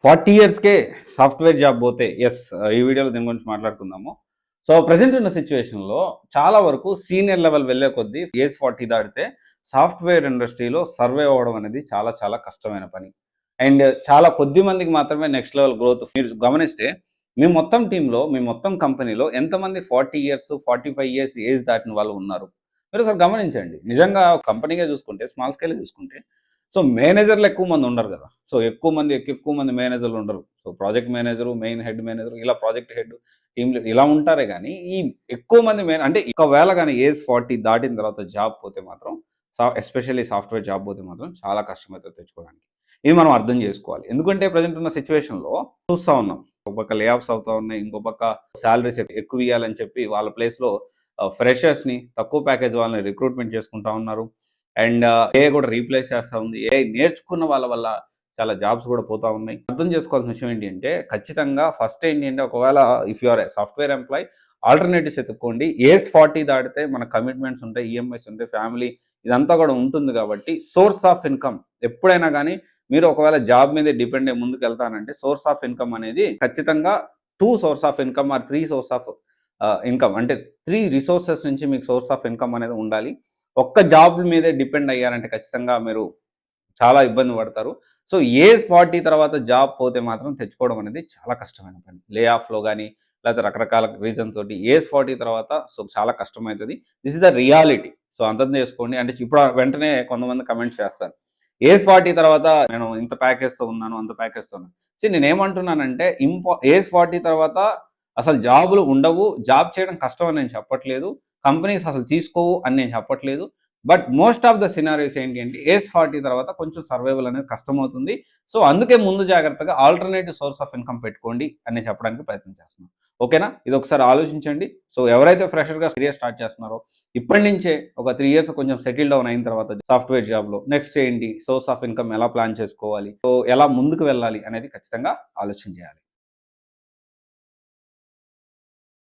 40 ఇయర్స్‌కే software job పోతే ఈ వీడియోలో దీని గురించి మాట్లాడుకుందాము. సో, ప్రెజెంట్ ఉన్న సిట్యుయేషన్‌లో చాలా వరకు సీనియర్ లెవెల్ వెళ్ళే కొద్దీ ఏజ్ 40 దాటితే సాఫ్ట్‌వేర్ ఇండస్ట్రీలో సర్వైవ్ అవ్వడం అనేది చాలా చాలా కష్టమైన పని. అండ్ చాలా కొద్ది మందికి మాత్రమే నెక్స్ట్ లెవెల్ గ్రోత్. మీరు గమనిస్తే మీ మొత్తం టీమ్‌లో, మీ మొత్తం కంపెనీలో ఎంతమంది 40 ఇయర్స్, 45 ఇయర్స్ ఏజ్ దాటిన వాళ్ళు ఉన్నారు? మీరొకసారి గమనించండి. నిజంగా కంపెనీగా చూసుకుంటే, స్మాల్ స్కేల్‌గా చూసుకుంటే సో, మేనేజర్‌లు ఎక్కువ మంది ఉండరు గదా! సో, ఎక్కువ మంది మేనేజర్‌లు ఉండరు. So, project manager, main head manager, ఇలా ప్రాజెక్ట్ హెడ్, టీమ్ లీడ్ ఇలా ఉంటారే గానీ, ఈ ఎక్కువ మంది అంటే ఒకవేళ గాని ఏజ్ 40 దాటిన తర్వాత జాబ్ పోతే మాత్రం ఎస్పెషల్లీ సాఫ్ట్‌వేర్ జాబ్ పోతే మాత్రం చాలా కష్టమైతది తెచ్చుకోవడానికి. ఇది మనం అర్థం జేసుకోవాలి. ఎందుకంటే ప్రెజెంట్ ఉన్న సిట్యుయేషన్‌లో చూస్తా ఉన్నాం. ఒక పక్క లే ఆఫ్స్ అవుతా ఉన్నాయి. ఇంకో పక్క సాలరీస్ ఎక్కువియ్యాలని చెప్పి వాళ్ళ ప్లేస్‌లో ఫ్రెషర్స్‌ని తక్కువ ప్యాకేజ్ వాళ్ళని రిక్రూట్‌మెంట్ చేసుకుంటా ఉన్నారు. అండ్ ఏఐ కూడా రీప్లేస్ చేస్తా ఉంది. ఏఐ నేర్చుకున్న వాళ్ళ వల్ల చాలా జాబ్స్ కూడా పోతా ఉన్నాయి. అర్థం చేసుకోవాల్సిన విషయం ఏంటి అంటే ఖచ్చితంగా ఫస్ట్ ఏంటి అంటే ఒకవేళ if you are a software employee alternatives ఎతుక్కోండి. ఏజ్ 40 దాటితే మన కమిట్మెంట్స్ ఉంటాయి, ఈఎంఐస్ ఉంటాయి, ఫ్యామిలీ ఇదంతా కూడా ఉంటుంది కాబట్టి సోర్స్ ఆఫ్ ఇన్‌కమ్ ఎప్పుడైనా గానీ మీరు ఒకవేళ జాబ్ మీదే డిపెండ్ అయ్యి ముందుకెళ్తానంటే సోర్స్ ఆఫ్ ఇన్‌కమ్ అనేది ఖచ్చితంగా 2 source of income or 3 source of income అంటే 3 రిసోర్సెస్ నుంచి మీకు సోర్స్ ఆఫ్ ఇన్‌కమ్ అనేది ఉండాలి. ఒక్క జాబ్ మీదే డిపెండ్ అయ్యారంటే ఖచ్చితంగా మీరు చాలా ఇబ్బంది పడతారు. సో, ఏజ్ 40 తర్వాత జాబ్ పోతే మాత్రం తెచ్చుకోవడం అనేది చాలా కష్టమైన పని. లే ఆఫ్‌లో గాని, లేకపోతే రకరకాల రీజన్ తోటి ఏజ్ 40 తర్వాత సో, చాలా కష్టమైతది. This is the reality. So, అర్థం చేసుకోండి. అంటే ఇప్పుడు వెంటనే కొంతమంది కామెంట్స్ చేస్తారు. ఏజ్ 40 తర్వాత నేను ఇంత ప్యాకేజ్‌తో ఉన్నాను, అంత ప్యాకేజ్‌తో ఉన్నాను. నేనేమంటున్నానంటే ఏజ్ 40 తర్వాత అసలు జాబ్‌లు ఉండవు. జాబ్ చేయడం కష్టం అని నేను చెప్పట్లేదు. కంపెనీస్ అసలు తీసుకోవు అని నేను చెప్పట్లేదు. But most of the scenarios ఏంటి అంటే ఏజ్ 40 తర్వాత కొంచెం సర్వైవల్ అనేది కష్టమవుతుంది. సో, అందుకే ముందు జాగ్రత్తగా ఆల్టర్‌నేటివ్ సోర్స్ ఆఫ్ ఇన్‌కమ్ పెట్టుకోండి అని చెప్పడానికి ప్రయత్నం చేస్తున్నాను. ఓకేనా? ఇదొకసారి ఆలోచించండి. సో, ఎవరైతే ఫ్రెషర్‌గా కెరియర్ స్టార్ట్ చేస్తున్నారో ఇప్పటి నుంచే ఒక 3 ఇయర్స్ కొంచెం సెటిల్ డౌన్ అయిన తర్వాత సాఫ్ట్‌వేర్ జాబ్‌లో నెక్స్ట్ ఏంటి? సోర్స్ ఆఫ్ ఇన్‌కమ్ ఎలా ప్లాన్ చేసుకోవాలి? సో, ఎలా ముందుకు వెళ్ళాలి అనేది ఖచ్చితంగా ఆలోచన చేయాలి.